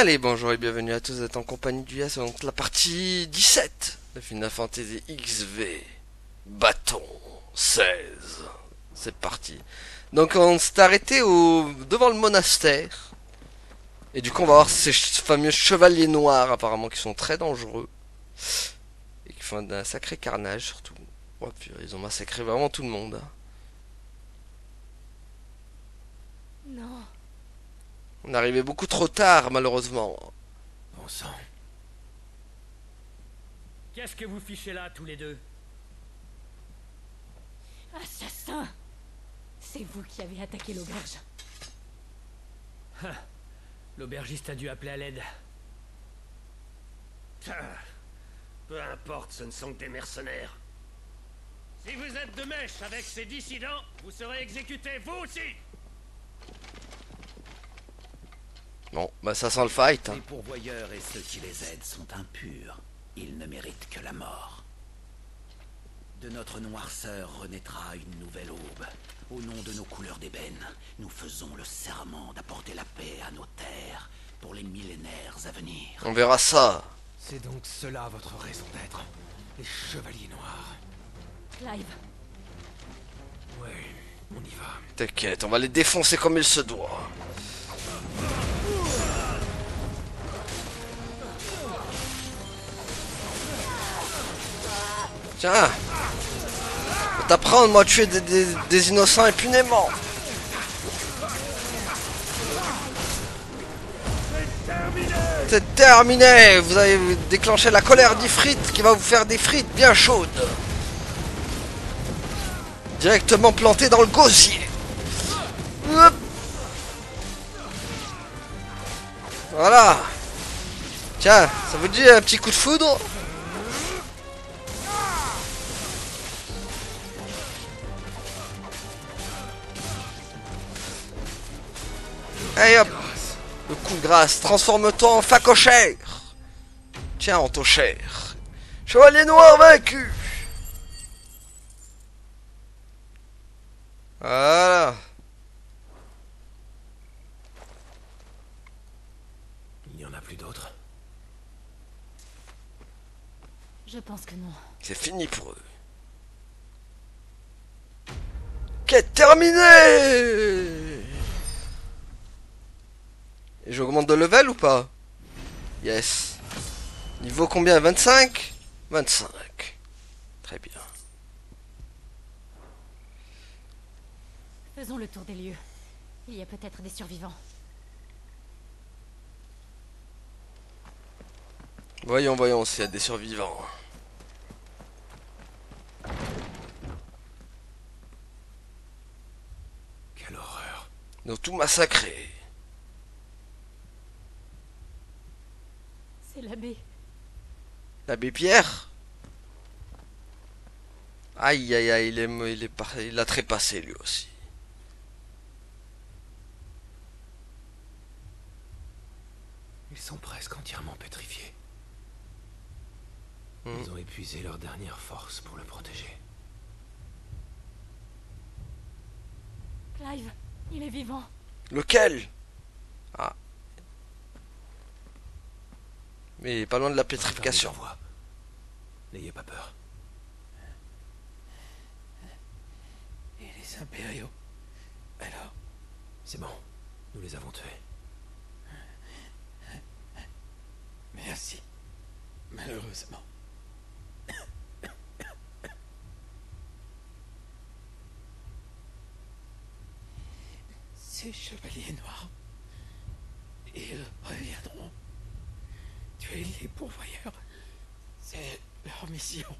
Allez, bonjour et bienvenue à tous, vous êtes en compagnie du Yas, donc la partie 17 de Final Fantasy XV, bâton 16, c'est parti. Donc on s'est arrêté devant le monastère, et du coup on va voir ces fameux chevaliers noirs apparemment qui sont très dangereux, et qui font un sacré carnage surtout. Oh purée, ils ont massacré vraiment tout le monde. Non. On est arrivé beaucoup trop tard malheureusement. Bon sang. Qu'est-ce que vous fichez là, tous les deux? Assassin! C'est vous qui avez attaqué l'auberge. L'aubergiste a dû appeler à l'aide. Peu importe, ce ne sont que des mercenaires. Si vous êtes de mèche avec ces dissidents, vous serez exécutés, vous aussi! Bon, bah ça sent le fight. Les pourvoyeurs et ceux qui les aident sont impurs. Ils ne méritent que la mort. De notre noirceur renaîtra une nouvelle aube. Au nom de nos couleurs d'ébène, nous faisons le serment d'apporter la paix à nos terres pour les millénaires à venir. On verra ça. C'est donc cela votre raison d'être. Les chevaliers noirs. Clive, Ouais, on y va. T'inquiète, on va les défoncer comme il se doit. Tiens, je vais t'apprendre moi à tuer des innocents impunément. C'est terminé. Vous avez déclenché la colère d'Ifrit qui va vous faire des frites bien chaudes. Directement planté dans le gosier. Hop. Voilà. Tiens, ça vous dit un petit coup de foudre? Allez hop. Le coup de grâce. Transforme-toi en facochère. Tiens, en tochère. Chevalier noir vaincu. Voilà. Il n'y en a plus d'autres. je pense que non. C'est fini pour eux. Quête terminée. Et j'augmente de level ou pas? Yes. Niveau combien? 25? 25. Très bien. Faisons le tour des lieux. Il y a peut-être des survivants. Voyons, voyons s'il y a des survivants. Quelle horreur. Ils ont tout massacré. C'est l'abbé. L'abbé Pierre? Aïe aïe aïe, il a trépassé lui aussi. Ils sont presque entièrement pétrifiés. Hmm. Ils ont épuisé leur dernière force pour le protéger. Clive, il est vivant. Lequel? Ah. Mais il est pas loin de la pétrification. Envoie. N'ayez pas peur. Et les impériaux? Alors? C'est bon. Nous les avons tués. Merci. Malheureusement. Ces chevaliers noirs, ils reviendront. Tuer les pourvoyeurs, c'est leur mission.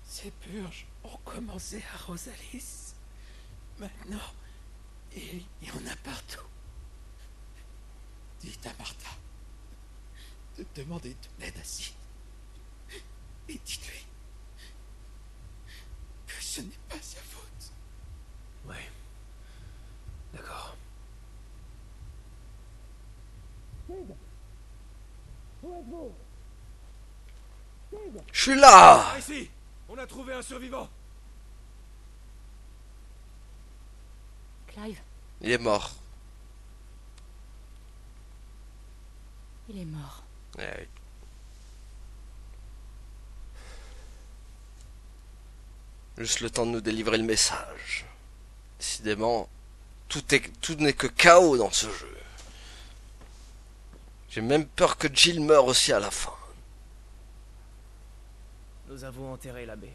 Ces purges ont commencé à Rosalis. Maintenant, il y en a partout. Dites à Martha de demander de l'aide à Sid. Et dites-lui que ce n'est pas sa faute. Ouais. D'accord. Je suis là. Ici! On a trouvé un survivant! Clive, Il est mort. Il est mort. Eh oui. Juste le temps de nous délivrer le message. Décidément, tout n'est que chaos dans ce jeu. J'ai même peur que Jill meure aussi à la fin. Nous avons enterré l'abbé.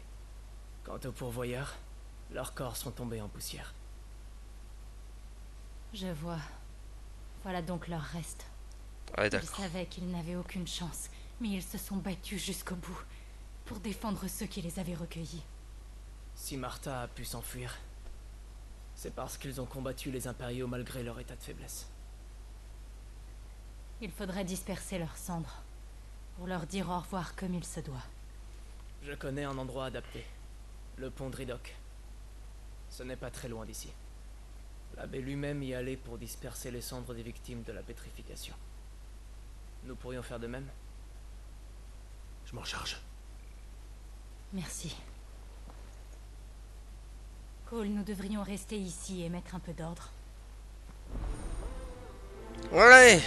Quant aux pourvoyeurs, leurs corps sont tombés en poussière. Je vois. Voilà donc leur reste. Ouais, Ils d'accord. savaient qu'ils n'avaient aucune chance, mais ils se sont battus jusqu'au bout pour défendre ceux qui les avaient recueillis. Si Martha a pu s'enfuir, c'est parce qu'ils ont combattu les impériaux malgré leur état de faiblesse. Il faudrait disperser leurs cendres pour leur dire au revoir comme il se doit. Je connais un endroit adapté. Le pont Dridok. Ce n'est pas très loin d'ici. L'abbé lui-même y allait pour disperser les cendres des victimes de la pétrification. Nous pourrions faire de même. Je m'en charge. Merci. Cole, nous devrions rester ici et mettre un peu d'ordre. Ouais.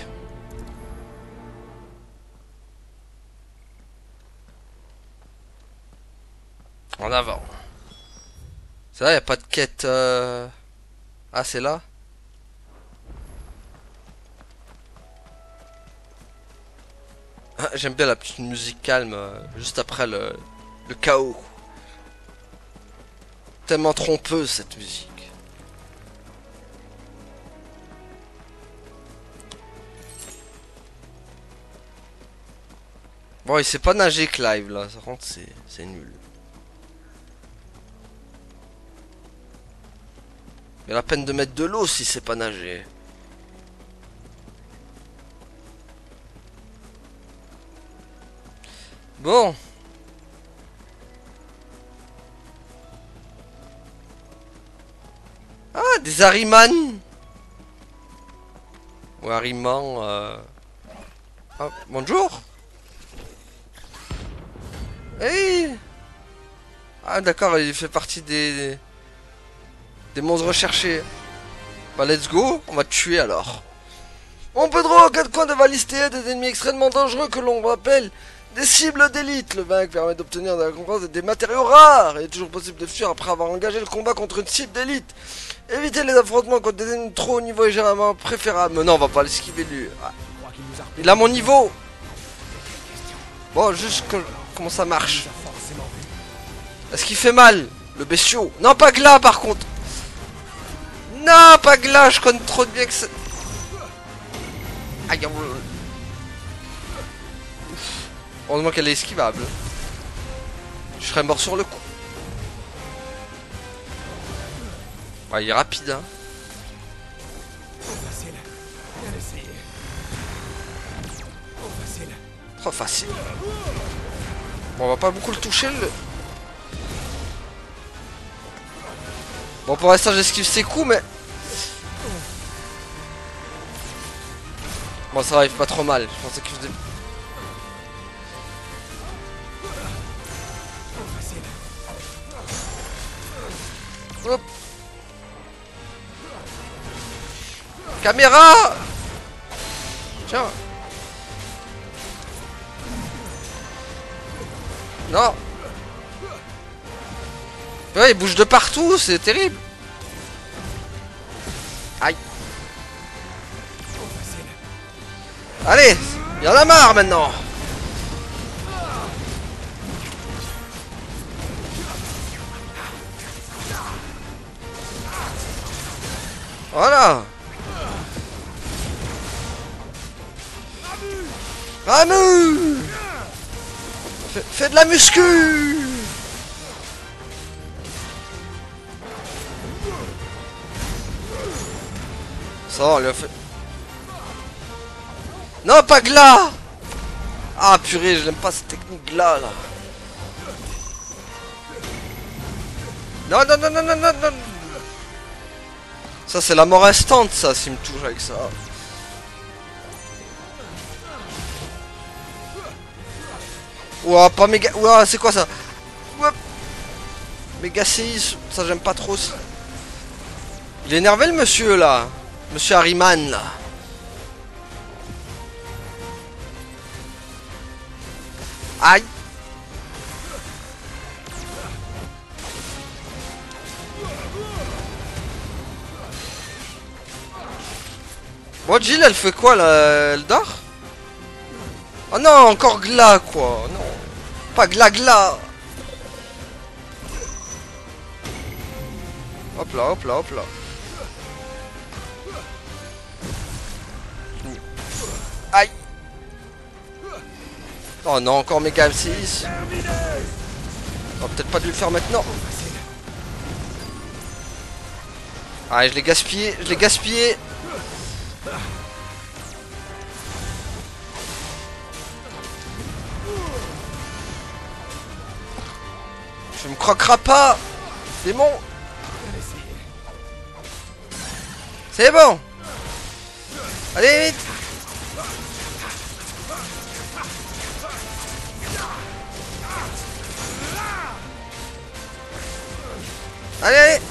En avant. C'est vrai, y a pas de quête. Ah, c'est là. Ah, j'aime bien la petite musique calme juste après le chaos. Tellement trompeuse cette musique. Bon, il sait pas nager Clive là, par contre c'est nul. Mais la peine de mettre de l'eau si c'est pas nager. Bon. Ah, des Harriman. Ou Harriman. Ah, bonjour. Hey. Ah d'accord, il fait partie des monstres recherchés. Bah let's go, on va te tuer alors. On peut droit aux quatre coins de Valistea des ennemis extrêmement dangereux que l'on appelle des cibles d'élite. Le vaincre permet d'obtenir de la récompense des matériaux rares. Il est toujours possible de fuir après avoir engagé le combat contre une cible d'élite. Éviter les affrontements contre des ennemis trop haut niveau est généralement préférable. Mais non, on va pas l'esquiver lui. Ah. Il a mon niveau. Bon, juste comment ça marche. Est-ce qu'il fait mal, le bestiau? Non, pas Gla par contre. Non, pas Gla, je connais trop de bien que ça. Aïe, heureusement qu'elle est esquivable. Je serais mort sur le coup. Ouais, il est rapide, hein. Facile. Bien essayé. Facile. Trop facile. Bon, on va pas beaucoup le toucher, le... Bon, pour l'instant, j'esquive ses coups, mais... Bon, ça arrive pas trop mal. Je pensais qu'il faisait... Hop. Caméra. Tiens. Non. Ouais, il bouge de partout, c'est terrible. Aïe. Allez, il y en a marre maintenant. Voilà. Ramu. Fais de la muscu. Ça, on lui a fait... Non, pas Gla. Ah, purée, je l'aime pas cette technique Gla, là. Non, non, non, non, non, non, non. Ça, c'est la mort instante, ça, s'il me touche avec ça. Ouah, pas méga... Ouah, c'est quoi ça? Ouah. Méga séisme, ça j'aime pas trop. Il est énervé le monsieur, là. Monsieur Harriman, là. Aïe. Bon, Jill, elle fait quoi là? Elle dort? Oh non, encore Gla quoi. Non. Pas Gla Gla. Hop là, hop là, hop là. Aïe. Oh non, encore Mega M6. On peut-être pas dû le faire maintenant. Ah, je l'ai gaspillé, je l'ai gaspillé. Je me croquerai pas. Démon. C'est bon. Allez, vite. Allez, allez.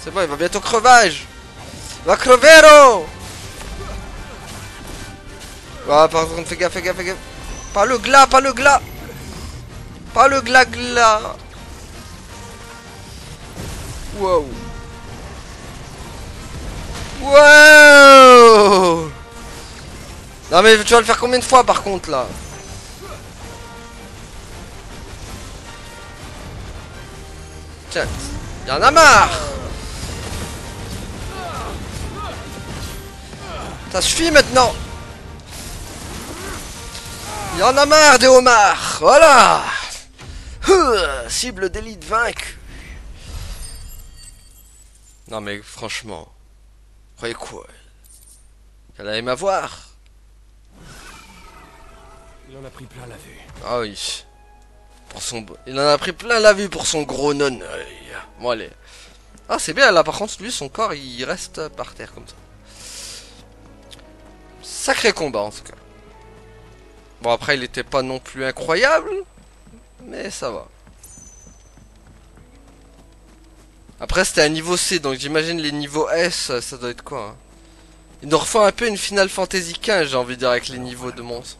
C'est bon, il va bientôt crevage. Il va crevero. Ah, par contre, fais gaffe, fais gaffe, fais gaffe. Pas le glas, pas le glas. Pas le glas glas. Wow. Wow. Non mais tu vas le faire combien de fois par contre là? Tiens, y'en a marre. Ça suffit maintenant. Y'en a marre des homards. Voilà. Cible d'élite vaincue. Non mais franchement, vous croyez quoi? Qu'elle allait m'avoir? Il en a pris plein la vue. Ah oui. Pour son... Il en a pris plein la vue pour son gros non-œil. Bon allez. Ah c'est bien là par contre lui son corps il reste par terre comme ça. Sacré combat en tout cas. Bon après il était pas non plus incroyable. Mais ça va. Après c'était un niveau C, donc j'imagine les niveaux S, ça doit être quoi hein. Il nous refait un peu une Final Fantasy XV, j'ai envie de dire, avec les niveaux de monstres.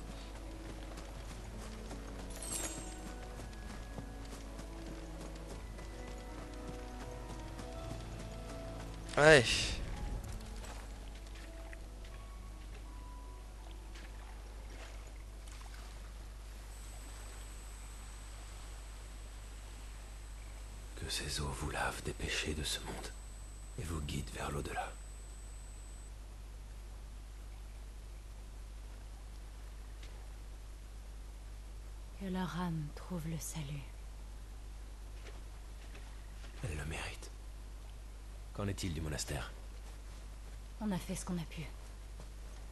Ouais. Que ces eaux vous lavent des péchés de ce monde et vous guident vers l'au-delà. Que leur âme trouve le salut. Elle le mérite. Qu'en est-il du monastère? On a fait ce qu'on a pu.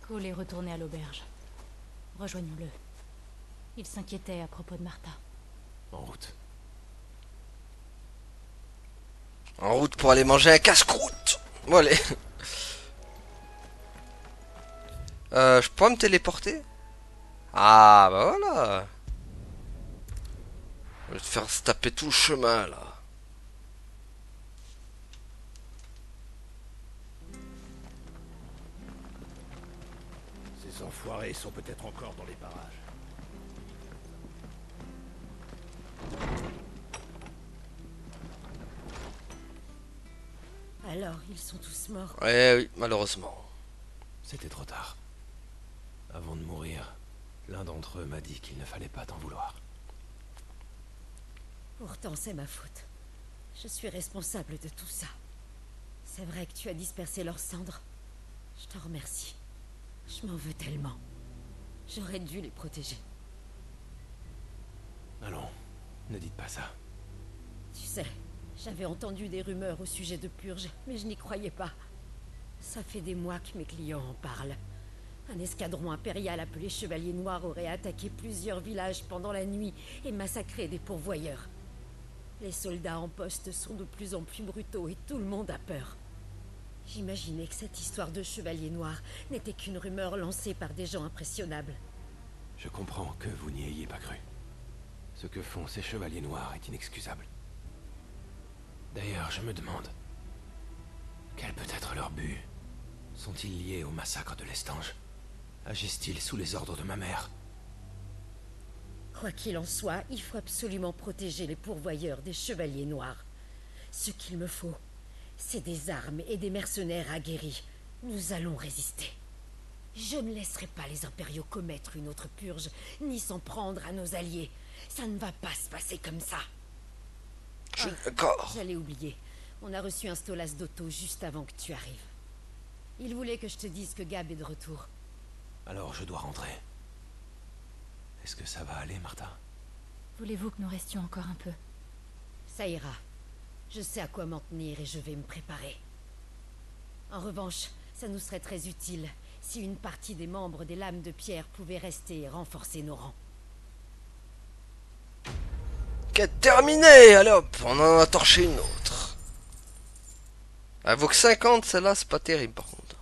Cole est retourné à l'auberge. Rejoignons-le. Il s'inquiétait à propos de Martha. En route. En route pour aller manger un casse-croûte. Bon allez. Je peux me téléporter? Ah bah voilà. Je vais te faire se taper tout le chemin là. Ces enfoirés sont peut-être encore dans les parages. Alors, ils sont tous morts. Eh oui, malheureusement. C'était trop tard. Avant de mourir, l'un d'entre eux m'a dit qu'il ne fallait pas t'en vouloir. Pourtant, c'est ma faute. Je suis responsable de tout ça. C'est vrai que tu as dispersé leurs cendres. Je te remercie. Je m'en veux tellement. J'aurais dû les protéger. Allons, ne dites pas ça. Tu sais, j'avais entendu des rumeurs au sujet de Purge, mais je n'y croyais pas. Ça fait des mois que mes clients en parlent. Un escadron impérial appelé Chevalier Noir aurait attaqué plusieurs villages pendant la nuit et massacré des pourvoyeurs. Les soldats en poste sont de plus en plus brutaux et tout le monde a peur. J'imaginais que cette histoire de Chevalier Noir n'était qu'une rumeur lancée par des gens impressionnables. Je comprends que vous n'y ayez pas cru. Ce que font ces chevaliers noirs est inexcusable. D'ailleurs, je me demande... quel peut être leur but? Sont-ils liés au massacre de l'Estange? Agissent-ils sous les ordres de ma mère? Quoi qu'il en soit, il faut absolument protéger les pourvoyeurs des Chevaliers Noirs. Ce qu'il me faut, c'est des armes et des mercenaires aguerris. Nous allons résister. Je ne laisserai pas les impériaux commettre une autre purge, ni s'en prendre à nos alliés. Ça ne va pas se passer comme ça. Je suis d'accord. J'allais oublier. On a reçu un Stolas d'Otto juste avant que tu arrives. Il voulait que je te dise que Gab est de retour. Alors je dois rentrer. Est-ce que ça va aller, Martha? Voulez-vous que nous restions encore un peu? Ça ira. Je sais à quoi m'en tenir et je vais me préparer. En revanche, ça nous serait très utile si une partie des membres des Lames de Pierre pouvait rester et renforcer nos rangs. Quête terminée. Allez hop, on en a torché une autre. Elle vaut que 50, celle-là, c'est pas terrible par contre.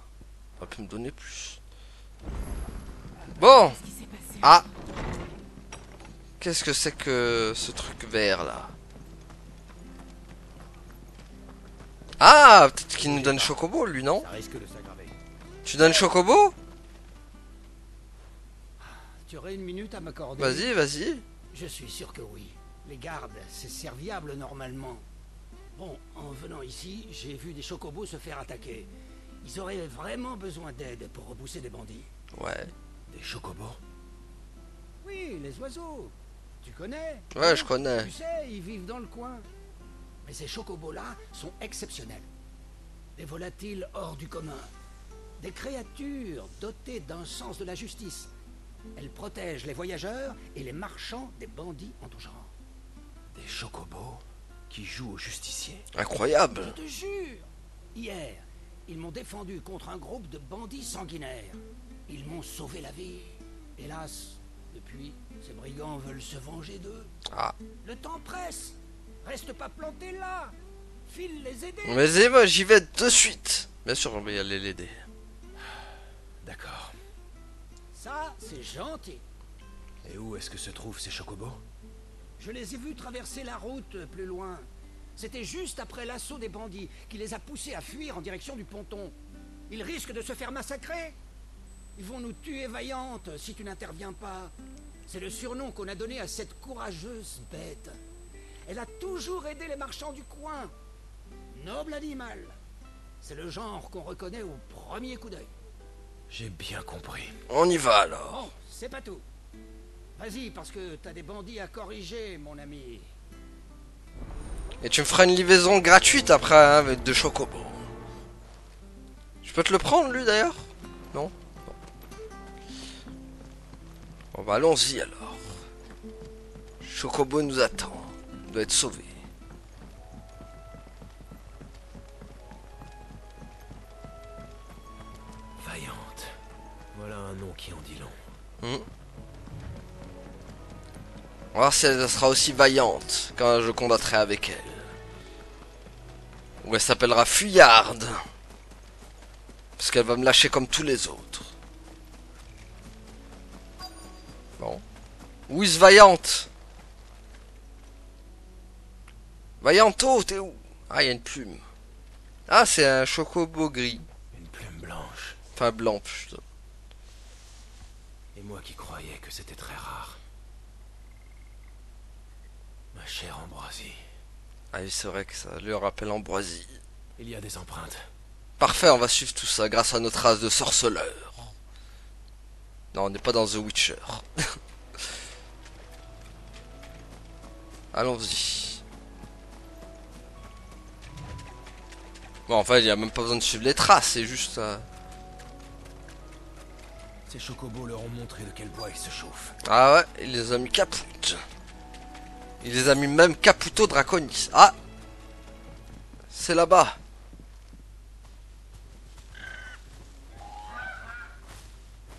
On va pu me donner plus. Bon. Qu'est-ce qui s'est passé? Ah. Qu'est-ce que c'est que ce truc vert là? Ah, peut-être qu'il nous donne Chocobo, lui, non? Ça risque de s'aggraver. Tu donnes Chocobo? Tu aurais une minute à m'accorder? Vas-y, vas-y. Je suis sûr que oui. Les gardes, c'est serviable normalement. Bon, en venant ici, j'ai vu des chocobos se faire attaquer. Ils auraient vraiment besoin d'aide pour repousser des bandits. Ouais. Des chocobos? Oui, les oiseaux. Tu connais? Ouais, je connais. Tu sais, ils vivent dans le coin. Mais ces chocobos-là sont exceptionnels. Des volatiles hors du commun. Des créatures dotées d'un sens de la justice. Elles protègent les voyageurs et les marchands des bandits en tout genre. Des chocobos qui jouent aux justiciers? Incroyable. Je te jure. Hier, ils m'ont défendu contre un groupe de bandits sanguinaires. Ils m'ont sauvé la vie. Hélas, depuis, ces brigands veulent se venger d'eux. Ah. Le temps presse. Reste pas planté là. File les aider. Vas-y, moi j'y vais de suite. Bien sûr, on va y aller l'aider. D'accord. Ça, c'est gentil. Et où est-ce que se trouvent ces chocobos? Je les ai vus traverser la route plus loin. C'était juste après l'assaut des bandits qui les a poussés à fuir en direction du ponton. Ils risquent de se faire massacrer. Ils vont nous tuer vaillante si tu n'interviens pas. C'est le surnom qu'on a donné à cette courageuse bête. Elle a toujours aidé les marchands du coin. Noble animal. C'est le genre qu'on reconnaît au premier coup d'œil. J'ai bien compris. On y va alors. Bon, c'est pas tout. Vas-y, parce que t'as des bandits à corriger, mon ami. Et tu me feras une livraison gratuite après hein, avec 2 chocobos. Je peux te le prendre lui d'ailleurs? Non? Bon bah allons-y alors. Chocobo nous attend. Il doit être sauvé. Vaillante. Voilà un nom qui en dit long. On va voir si elle sera aussi vaillante quand je combattrai avec elle. Ou elle s'appellera Fuyarde. Parce qu'elle va me lâcher comme tous les autres. Bon. Où est-ce Vaillante? Vaillanto, t'es où? Ah, il y a une plume. Ah, c'est un chocobo gris. Une plume blanche. Enfin, blanc, plutôt. Et moi qui croyais que c'était très rare. Ma chère Ambroisie. Ah oui, c'est vrai que ça lui rappelle Ambroisie. Il y a des empreintes. Parfait, on va suivre tout ça grâce à notre race de sorceleurs. Non, on n'est pas dans The Witcher. Allons-y. Bon, enfin, il n'y a même pas besoin de suivre les traces, c'est juste... Ces chocobos leur ont montré de quel bois ils se chauffent. Ah ouais, il les a mis capoute. Il les a mis même Caputo Draconis. Ah! C'est là-bas.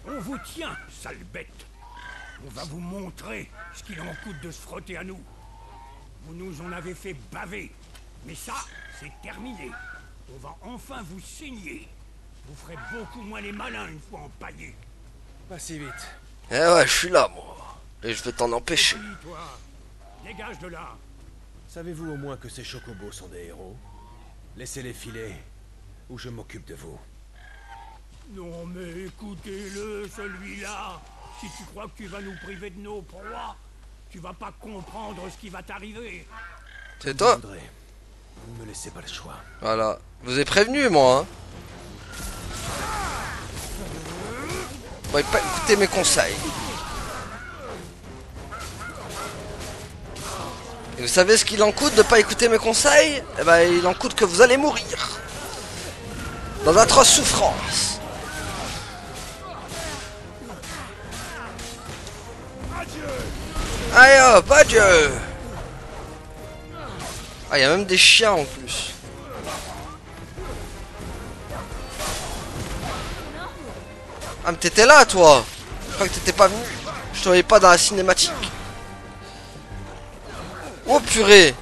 On vous tient, sale bête. On va vous montrer ce qu'il en coûte de se frotter à nous. Vous nous en avez fait baver. Mais ça, c'est terminé. On va enfin vous saigner. Vous ferez beaucoup moins les malins une fois empaillés. Pas si vite. Eh ouais, je suis là, moi. Et je vais t'en empêcher. Puis, toi, dégage de là. Savez-vous au moins que ces chocobos sont des héros? Laissez-les filer, ou je m'occupe de vous. Non mais écoutez-le, celui-là. Si tu crois que tu vas nous priver de nos proies, tu vas pas comprendre ce qui va t'arriver. C'est toi? André, vous ne me laissez pas le choix. Voilà. Je vous ai prévenu, moi. Hein. Vous n'avez pas écouté mes conseils. Et vous savez ce qu'il en coûte de pas écouter mes conseils? Eh ben, il en coûte que vous allez mourir. Dans d'atroces souffrances. Allez hop, adieu. Ah, il y a même des chiens en plus. Ah, mais t'étais là, toi. Je crois que t'étais pas venu. Je te voyais pas dans la cinématique. Oh purée.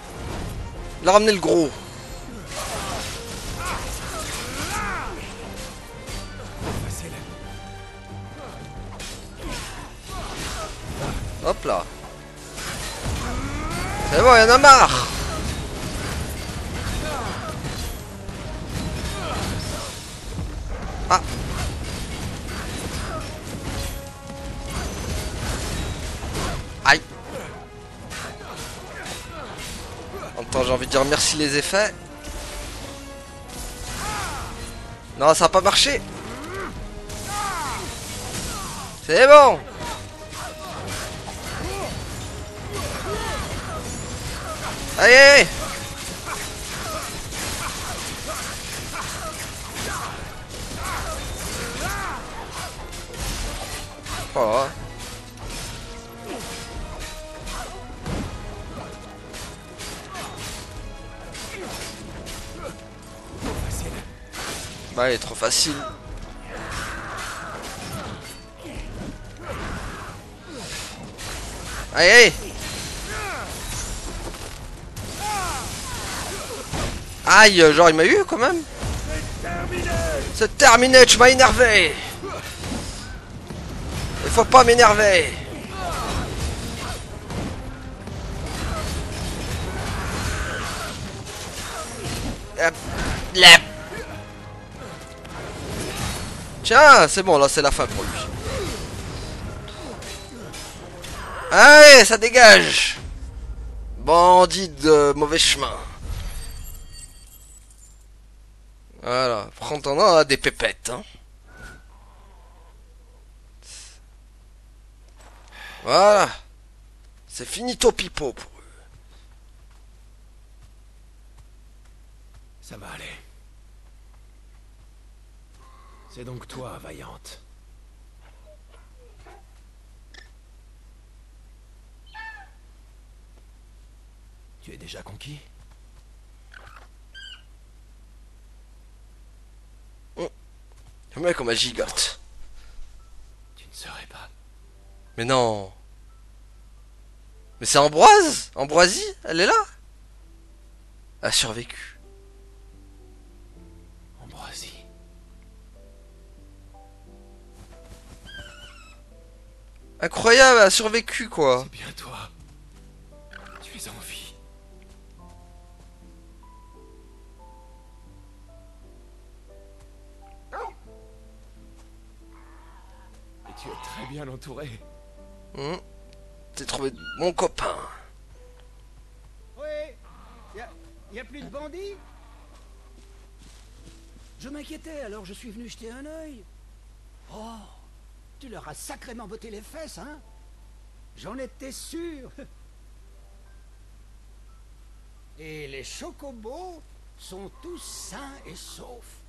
Il a ramené le gros. Hop là. C'est bon, il y en a marre. Ah. Aïe. En même temps, j'ai envie de dire merci les effets. Non, ça n'a pas marché. C'est bon. Allez. Oh. Bah, il est trop facile. Allez, allez. Aïe, genre il m'a eu quand même. C'est terminé, tu m'as énervé. Il faut pas m'énerver. Tiens, c'est bon, là c'est la fin pour lui. Allez, ça dégage. Bandit de mauvais chemin. Voilà, prends ton nom à des pépettes. Hein. Voilà. C'est finito pipo pour eux. Ça va aller. C'est donc toi, Vaillante. Tu es déjà conquis? Le mec, on m'a gigote. Tu ne serais pas. Mais non. Mais c'est Ambroise? Ambroisie? Elle est là? Elle a survécu. Ambroisie. Incroyable, elle a survécu quoi. C'est bien toi. Tu es en vie. Et tu es très bien entouré. T'es trouvé mon copain. Oui. Y a plus de bandits? Je m'inquiétais, alors je suis venu jeter un œil. Oh, tu leur as sacrément botté les fesses, hein? J'en étais sûr. Et les chocobos sont tous sains et saufs.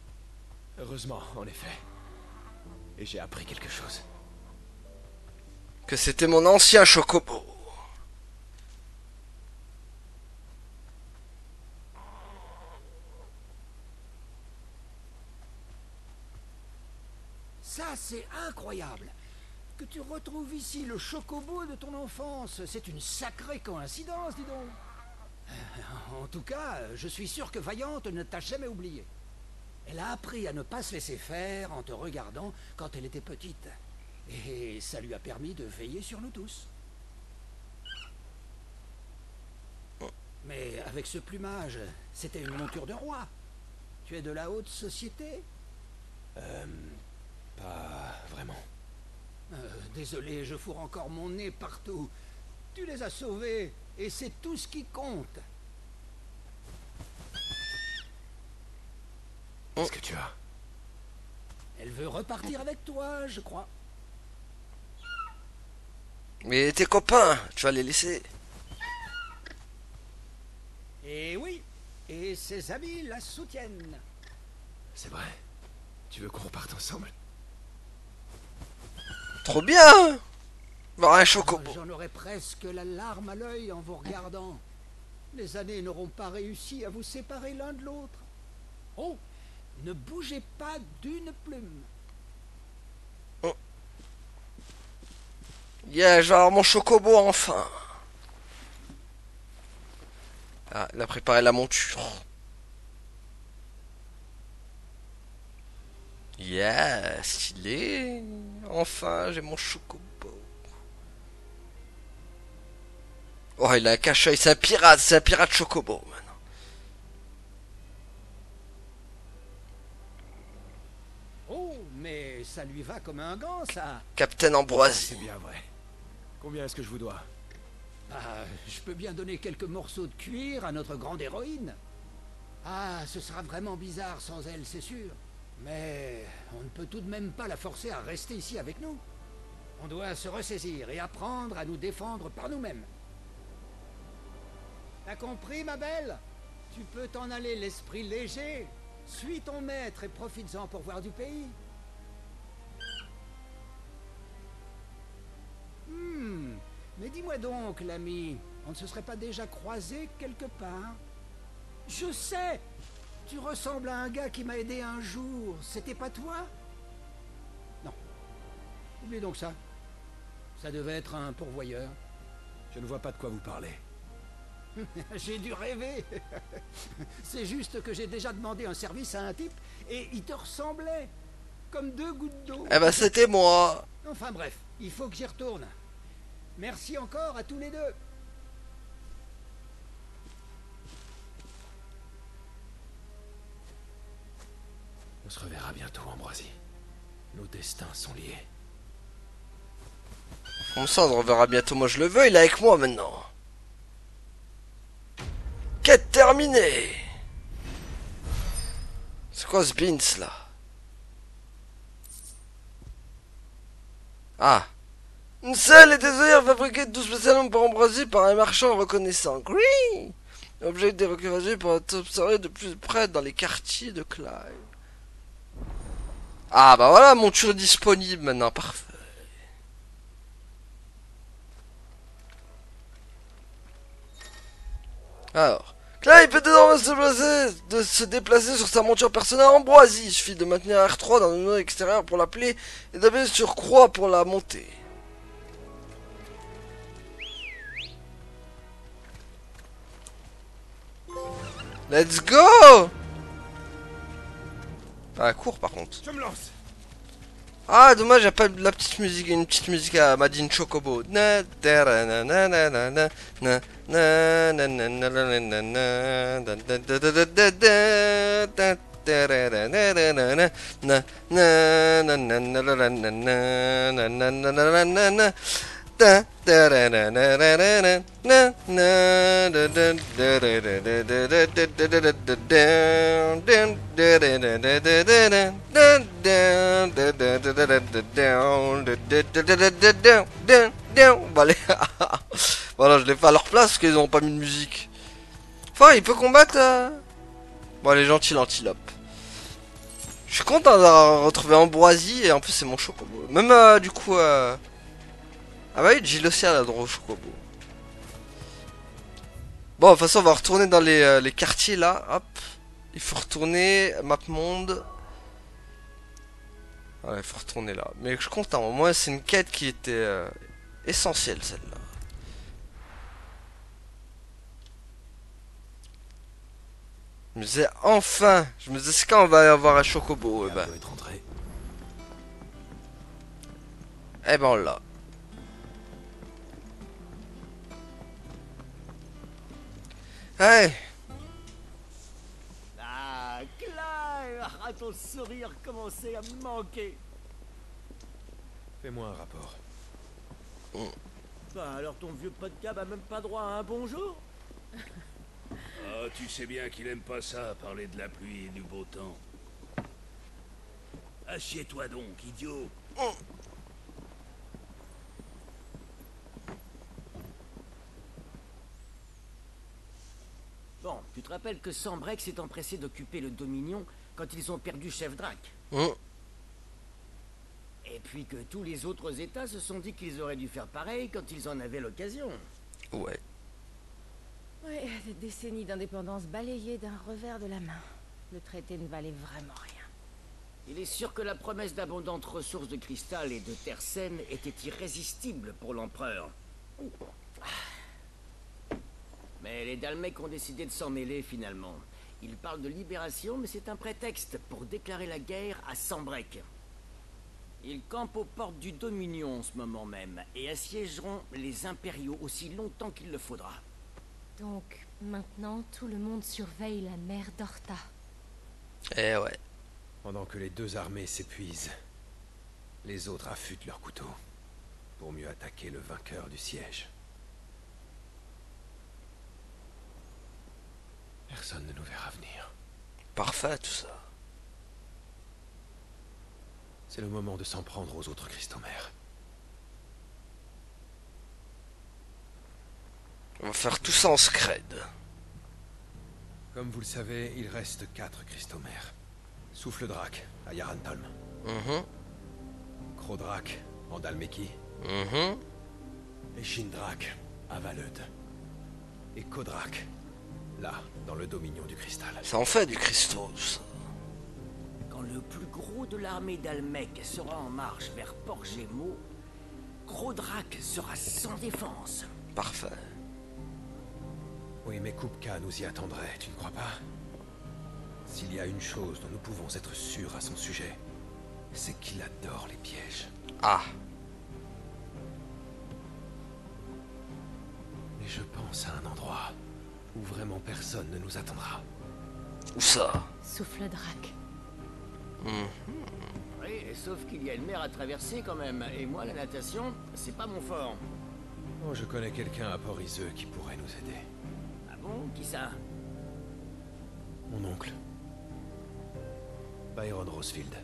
Heureusement, en effet. Et j'ai appris quelque chose. Que c'était mon ancien chocobo. Ça, c'est incroyable. Que tu retrouves ici le chocobo de ton enfance. C'est une sacrée coïncidence, dis donc. En tout cas, je suis sûr que Vaillante ne t'a jamais oublié. Elle a appris à ne pas se laisser faire en te regardant quand elle était petite. Et ça lui a permis de veiller sur nous tous. Mais avec ce plumage, c'était une monture de roi. Tu es de la haute société? Pas vraiment. Désolé, je fourre encore mon nez partout. Tu les as sauvés, et c'est tout ce qui compte. Qu'est-ce que tu as? Elle veut repartir avec toi, je crois. Mais tes copains, tu vas les laisser. Et oui, et ses amis la soutiennent. C'est vrai. Tu veux qu'on reparte ensemble? Trop bien. Voir un chocobo. J'en aurais presque la larme à l'œil en vous regardant. Les années n'auront pas réussi à vous séparer l'un de l'autre. Oh, ne bougez pas d'une plume. Yeah, je vais avoir mon chocobo enfin. Ah, il a préparé la monture. Yeah, stylé. Enfin, j'ai mon chocobo. Oh, il a un cache-œil, c'est un pirate chocobo maintenant. Oh, mais ça lui va comme un gant, ça. Captain Ambroisie. C'est bien vrai. Combien est-ce que je vous dois? Ah, je peux bien donner quelques morceaux de cuir à notre grande héroïne. Ah, ce sera vraiment bizarre sans elle, c'est sûr. Mais on ne peut tout de même pas la forcer à rester ici avec nous. On doit se ressaisir et apprendre à nous défendre par nous-mêmes. T'as compris, ma belle? Tu peux t'en aller l'esprit léger. Suis ton maître et profites-en pour voir du pays. Mais dis-moi donc, l'ami, on ne se serait pas déjà croisé quelque part? Je sais! Tu ressembles à un gars qui m'a aidé un jour. C'était pas toi? Non. Oublie donc ça. Ça devait être un pourvoyeur. Je ne vois pas de quoi vous parlez. J'ai dû rêver. C'est juste que j'ai déjà demandé un service à un type et il te ressemblait. Comme deux gouttes d'eau. Eh ben, c'était moi. Enfin bref, il faut que j'y retourne. Merci encore à tous les deux. On se reverra bientôt, Ambroisie. Nos destins sont liés. Comme ça, on se reverra bientôt. Moi, je le veux. Il est avec moi maintenant. Quête terminée. C'est quoi ce beans là? Ah. Une selle et des œillères fabriquées tout spécialement pour Ambroisie par un marchand reconnaissant. Green. Objet des recueillis pour être observé de plus près dans les quartiers de Clive. Ah bah voilà, monture disponible maintenant, parfait. Alors, Clive peut désormais se déplacer sur sa monture personnelle Ambroisie. Il suffit de maintenir R3 dans le menu extérieur pour l'appeler et d'appuyer sur croix pour la monter. Let's go! Ah, court par contre. Je me lance. Ah, dommage, y a pas la petite musique, une petite musique à Madine Chocobo. Na na na na na na na na na na na na na na na da da da da da da da da na na na na na na na na na na na na na na na na na da da da da da da da da na na da da da da da da da da da da da da down down da da da da da da da down da da da da da da down da da da da da da down down down. Bon allez, voilà, je l'ai fait à leur place parce qu'ils n'ont pas mis de musique. Enfin, il peut combattre. Bon, elle est gentille l'antilope. Je suis content d'avoir retrouvé Ambroisie et en plus c'est mon chocobo. Même du coup. Ah bah oui, Jill aussi a droit au chocobo. Bon, de toute façon, on va retourner dans les quartiers là. Hop. Il faut retourner. Map monde. Ouais, il faut retourner là. Mais je suis content. Au moins, c'est une quête qui était essentielle celle-là. Je me disais enfin. Je me disais c'est quand on va avoir un chocobo. Doit être rentré. Eh ben on l'a. Hey. Ah, Clive! Ah, ton sourire commençait à me manquer. Fais-moi un rapport. Bah alors ton vieux pote cab a même pas droit à un bonjour? Ah, tu sais bien qu'il aime pas ça, parler de la pluie et du beau temps. Assieds-toi donc, idiot. Bon, tu te rappelles que Sanbreque s'est empressé d'occuper le Dominion quand ils ont perdu Chef Drac. Et puis que tous les autres États se sont dit qu'ils auraient dû faire pareil quand ils en avaient l'occasion. Ouais. Ouais, des décennies d'indépendance balayées d'un revers de la main. Le traité ne valait vraiment rien. Il est sûr que la promesse d'abondantes ressources de cristal et de terre saine était irrésistible pour l'empereur. Mais les Dalmecs ont décidé de s'en mêler finalement. Ils parlent de libération, mais c'est un prétexte pour déclarer la guerre à Sanbreque. Ils campent aux portes du Dominion en ce moment même et assiégeront les impériaux aussi longtemps qu'il le faudra. Donc, maintenant, tout le monde surveille la mer d'Orta. Eh ouais. Pendant que les deux armées s'épuisent, les autres affûtent leurs couteaux pour mieux attaquer le vainqueur du siège. Personne ne nous verra venir. Parfait tout ça. C'est le moment de s'en prendre aux autres cristomères. On va faire tout ça en scred. Comme vous le savez, il reste 4 cristomères. Souffle Drac à Yarantolm. Crodrak en Dalmeki. Et Shindrak à Valud. Et Kodrak, là, dans le Dominion du Cristal. Ça en fait du Christos. Quand le plus gros de l'armée d'Almec sera en marche vers Port-Gémeaux, Crodrak sera sans défense. Parfait. Oui, mais Kupka nous y attendrait, tu ne crois pas? S'il y a une chose dont nous pouvons être sûrs à son sujet, c'est qu'il adore les pièges. Ah. Et je pense à un endroit où vraiment personne ne nous attendra. Où ça? Souffle Drac. Oui, sauf qu'il y a une mer à traverser quand même, et moi la natation, c'est pas mon fort. Oh, je connais quelqu'un à Port-Iseux qui pourrait nous aider. Ah bon? Qui ça? Mon oncle. Byron Rosefield.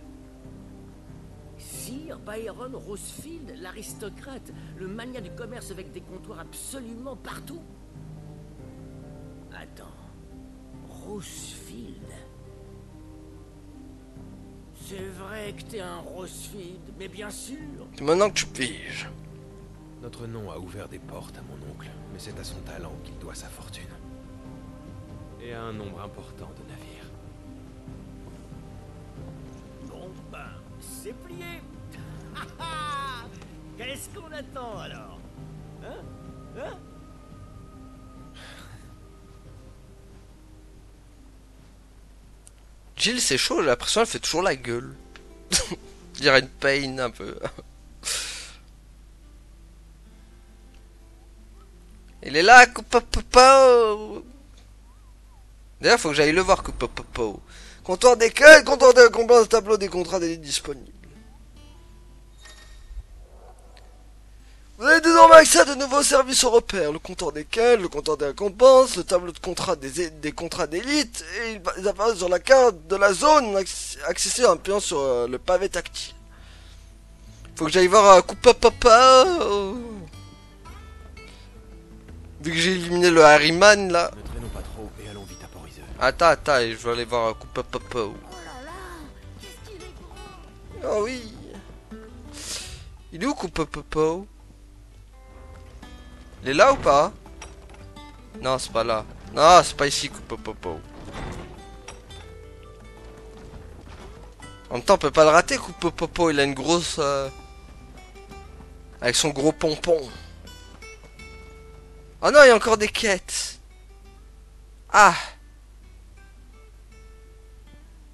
Sir Byron Rosefield, l'aristocrate, le magnat du commerce avec des comptoirs absolument partout. Attends, Rosefield. C'est vrai que t'es un Rosefield, mais bien sûr. C'est maintenant que tu piges. Notre nom a ouvert des portes à mon oncle, mais c'est à son talent qu'il doit sa fortune. Et à un nombre important de navires. Bon, ben, c'est plié. Qu'est-ce qu'on attend alors? Hein? Jill, c'est chaud, j'ai l'impression qu'elle fait toujours la gueule. Je dirais une pain un peu. Il est là, Coupapopo. D'ailleurs, faut que j'aille le voir, Coupapopo. Comptoir des quêtes, comptoir de combien de tableau des contrats d'élite disponibles. Vous avez désormais accès à de nouveaux services européens, le comptoir des quêtes, le comptoir des récompenses, le tableau de contrat des contrats d'élite, et ils apparaissent sur la carte de la zone accessible en appuyant sur le pavé tactile. Faut que j'aille voir Coupapopo. Vu que j'ai éliminé le Harryman là. Ne traînons pas trop et allons vite à Port-Iseux. Attends, je vais aller voir Coupapopo. Oh là là, qu'est-ce qu'il est grand! Oh oui. Il est où Coupapopo? Il est là ou pas? Non, c'est pas là. Non, c'est pas ici Coupapopo. En même temps, on peut pas le rater Coupapopo. Il a une grosse... Avec son gros pompon. Oh non, il y a encore des quêtes. Ah.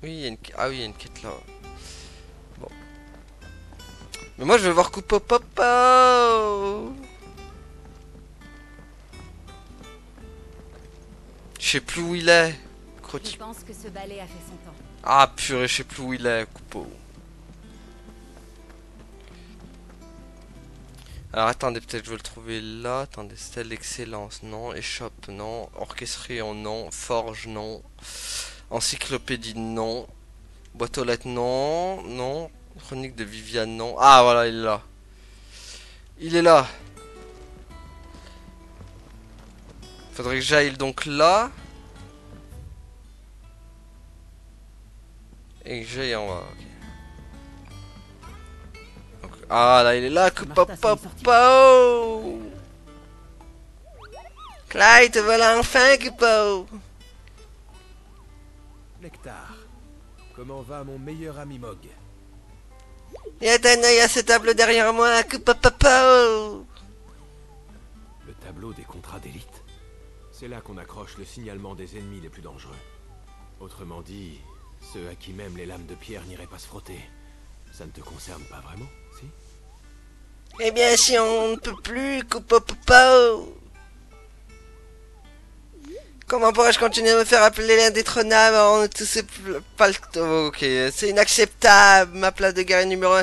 Oui, il y a une... Ah oui, il y a une quête là. Bon. Mais moi, je vais voir Coupapopo. Je sais plus où il est. Je pense que ce balai a fait son temps. Ah purée, je sais plus où il est, Coupo. Alors attendez, peut-être je vais le trouver là. Attendez, stèle d'excellence, non. Échoppe, non. Orchestrion, non. Forge, non. Encyclopédie, non. Boîte aux lettres, non. Non. Chronique de Viviane, non. Ah voilà, il est là. Il est là. Faudrait que j'aille donc là. Et que j'aille en bas. Ok. Donc, ah là, il est là. Coupo. Clyde, te voilà enfin, Coupo. Nectar, comment va mon meilleur ami Mog? Et un œil à ce tableau derrière moi. Coupo. Le tableau des contrats d'élite. C'est là qu'on accroche le signalement des ennemis les plus dangereux. Autrement dit, ceux à qui même les lames de pierre n'iraient pas se frotter. Ça ne te concerne pas vraiment, si? Eh bien, si on ne peut plus, Coupo. Comment pourrais-je continuer à me faire appeler l'indétrônable? On ne tous pas le... Ok, c'est inacceptable, ma place de guerrier numéro 1.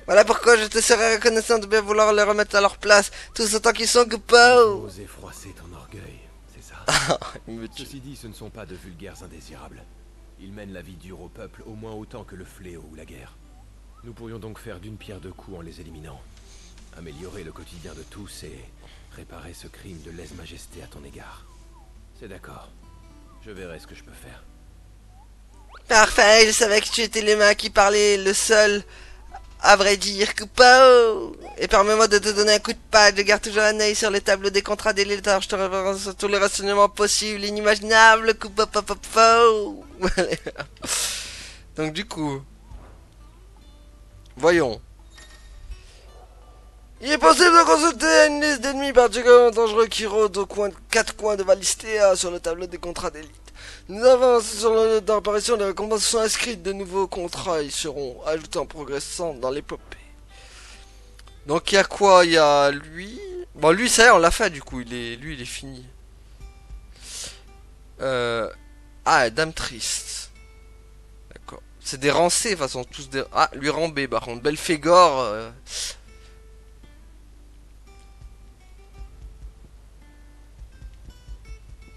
Voilà pourquoi je te serais reconnaissant de bien vouloir les remettre à leur place, tous autant qu'ils sont, Coupo. Oser froisser ton orgueil, c'est ça? Il me tue. Ceci dit, ce ne sont pas de vulgaires indésirables. Ils mènent la vie dure au peuple au moins autant que le fléau ou la guerre. Nous pourrions donc faire d'une pierre deux coups en les éliminant. Améliorer le quotidien de tous et réparer ce crime de lèse-majesté à ton égard. C'est d'accord. Je verrai ce que je peux faire. Parfait, je savais que tu étais les mains qui parlaient, le seul, à vrai dire, Coupo. Et permets-moi de te donner un coup de patte, je garde toujours un œil sur les tableaux des contrats d'éléteurs, je te référence sur tous les renseignements possibles, inimaginables, Coupo. Donc du coup, voyons. Il est possible de consulter une liste d'ennemis particulièrement dangereux qui rôdent aux quatre coins de Valistea sur le tableau des contrats d'élite. Nous avons sur le d'apparition des récompenses sont inscrites, de nouveaux contrats y seront ajoutés en progressant dans l'épopée. Donc il y a quoi? Il y a lui. Bon, lui ça y est, on l'a fait du coup, lui il est fini. Ah, Dame Triste. D'accord. C'est des rancés, de toute façon, tous des... Ah, lui Rambé, par contre. Belphégor...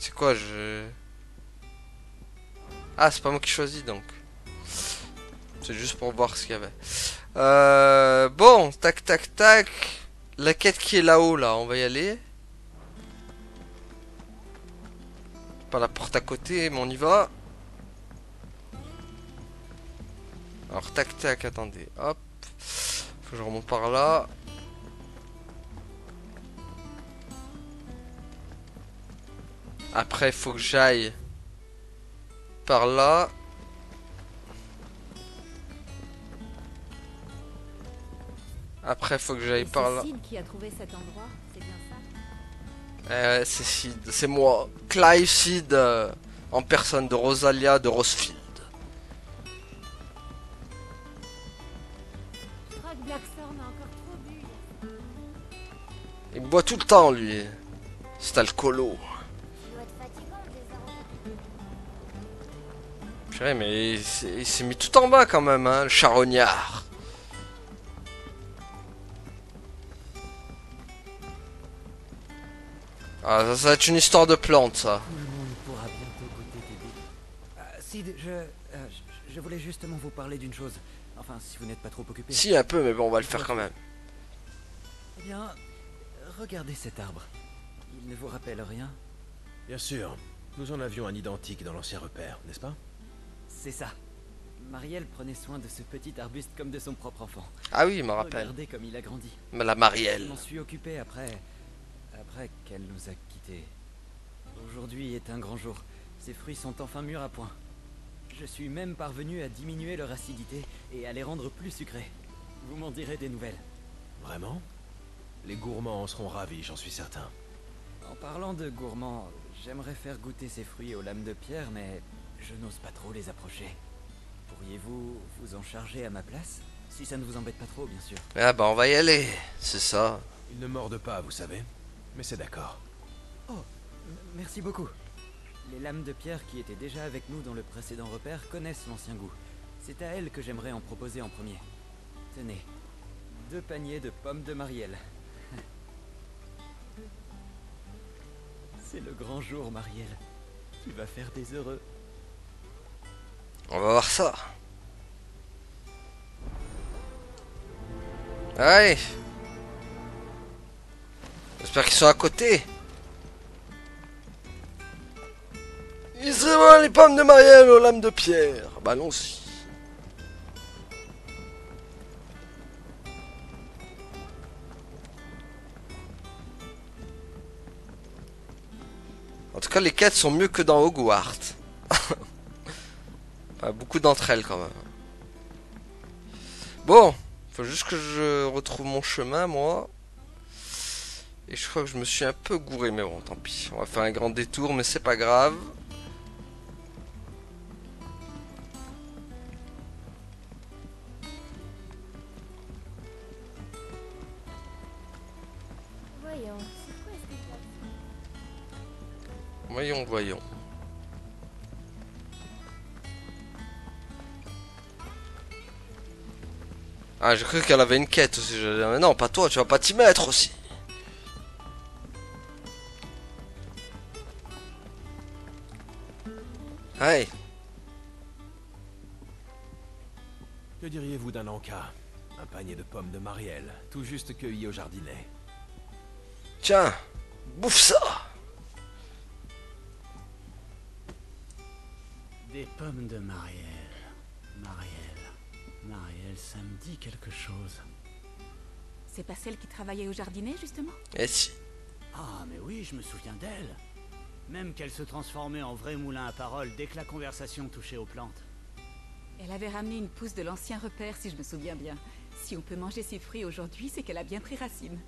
C'est quoi, Ah, c'est pas moi qui choisis, donc. C'est juste pour voir ce qu'il y avait. Bon, tac, tac, tac. La quête qui est là-haut, là, on va y aller. Pas la porte à côté, mais on y va. Alors, tac, tac, attendez. Hop. Faut que je remonte par là. Après, faut que j'aille par là. Après, faut que j'aille par là. C'est Sid qui a trouvé cet endroit, c'est bien ça? C'est Sid, c'est moi. Clive Sid, en personne de Rosalia de Rosefield. Je crois que Blackthorn a encore trop bu. Il boit tout le temps, lui. C'est alcoolo. Purée, mais il s'est mis tout en bas quand même, hein, le charognard. Ah, ça va être une histoire de plante, ça. Tout le monde pourra bientôt goûter tes délits. Sid, je voulais justement vous parler d'une chose. Enfin, si vous n'êtes pas trop occupé. Si, un peu, mais bon, on va le faire quand même. Eh bien, regardez cet arbre. Il ne vous rappelle rien? Bien sûr. Nous en avions un identique dans l'ancien repère, n'est-ce pas? C'est ça. Marielle prenait soin de ce petit arbuste comme de son propre enfant. Ah oui, il me rappelle. Regardez comme il a grandi. La Je Marielle. m'en suis occupé après qu'elle nous a quittés. Aujourd'hui est un grand jour. Ces fruits sont enfin mûrs à point. Je suis même parvenu à diminuer leur acidité et à les rendre plus sucrés. Vous m'en direz des nouvelles. Vraiment? Les gourmands en seront ravis, j'en suis certain. En parlant de gourmands, j'aimerais faire goûter ces fruits aux lames de pierre, mais je n'ose pas trop les approcher. Pourriez-vous vous en charger à ma place? Si ça ne vous embête pas trop, bien sûr. Ah bah on va y aller, c'est ça. Ils ne mordent pas, vous savez. Mais c'est d'accord. Oh, merci beaucoup. Les lames de pierre qui étaient déjà avec nous dans le précédent repère connaissent l'ancien goût. C'est à elles que j'aimerais en proposer en premier. Tenez. 2 paniers de pommes de Marielle. C'est le grand jour, Marielle. Tu vas faire des heureux. On va voir ça. Allez. J'espère qu'ils sont à côté. Ils se volent les pommes de Marielle aux lames de pierre. Bah allons-y. En tout cas, les quêtes sont mieux que dans Hogwarts. Enfin, beaucoup d'entre elles, quand même. Bon, faut juste que je retrouve mon chemin, moi. Et je crois que je me suis un peu gouré, mais bon, tant pis. On va faire un grand détour, mais c'est pas grave. Voyons, c'est quoi cette place? Voyons, voyons. Ah, j'ai cru qu'elle avait une quête aussi. Mais non, pas toi, tu vas pas t'y mettre aussi. Hey. Que diriez-vous d'un encas? Un panier de pommes de Marielle, tout juste cueilli au jardinet. Tiens, bouffe ça. Des pommes de Marielle. Marielle, ça me dit quelque chose. C'est pas celle qui travaillait au jardinet, justement? Eh si. Ah, mais oui, je me souviens d'elle. Même qu'elle se transformait en vrai moulin à paroles dès que la conversation touchait aux plantes. Elle avait ramené une pousse de l'ancien repère, si je me souviens bien. Si on peut manger ses fruits aujourd'hui, c'est qu'elle a bien pris racine.